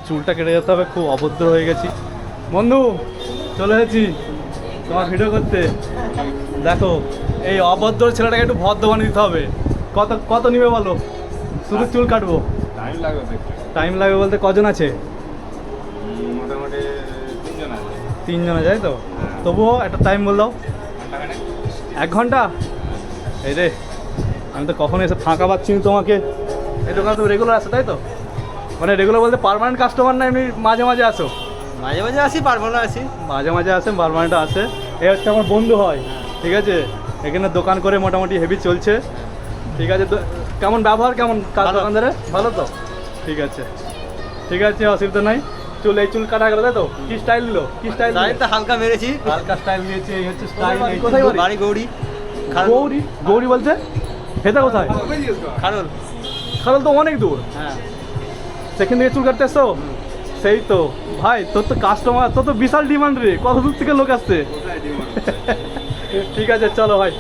চুলটা কেটে যেতে হবে, খুব অভদ্র হয়ে গেছি। বন্ধু চলে এসেছি তোমার ভিডিও করতে। দেখো এই অভদ্র ছেলেটাকে একটু ভদ্র বানিয়ে দিতে হবে। কত কত নিবে বলো? শুধু চুল কাটবো। টাইম লাগবে তো একটু। টাইম লাগবে বলতে কজন আছে? মোটামুটি 3 জন আছে। 3 জন যায় তো? তবুও একটা টাইম বল দাও। ঘন্টাখানেক। 1 ঘন্টা? এই রে, আমি তো কখনো এসে ফাঁকা পাচ্ছি না তোমাকে। এই দোকানে তো রেগুলার আসো তাই তো? মানে রেগুলার বলতে পার্মানেন্ট কাস্টমার না, এমনি মাঝে মাঝে আসো? মাঝে মাঝে আসি, পারবো না আসি। মাঝে মাঝে আসে, পার্মানেন্ট আসে। এই হচ্ছে আমার বন্ধু হয়, ঠিক আছে? এখানে দোকান করে মোটামুটি হেভি চলছে, ঠিক আছে? কেমন ব্যবহার, কেমন কাজ ভালো। দোকানদারে? ভালো তো? ঠিক আছে ঠিক আছে, অসুবিধা নাই। চুল, এই চুল কাটা গেল তাই তো? কি স্টাইল দিল? কি স্টাইল? লাইনটা হালকা মেরেছি। হালকা স্টাইল দিয়েছে, এই হচ্ছে স্টাইল। কোথায় বাড়ি? বাড়ি গৌরী। গৌরী? গৌরী বলতে হেতা কোথায়? খারুল। খারল তো অনেক দূর, হ্যাঁ। সেখান থেকে চুল কাটতে আসছো? সেই তো ভাই, তোর তো কাস্টমার, তোর তো বিশাল ডিমান্ড রে, কত দূর থেকে লোক আসছে। ঠিক আছে চলো ভাই।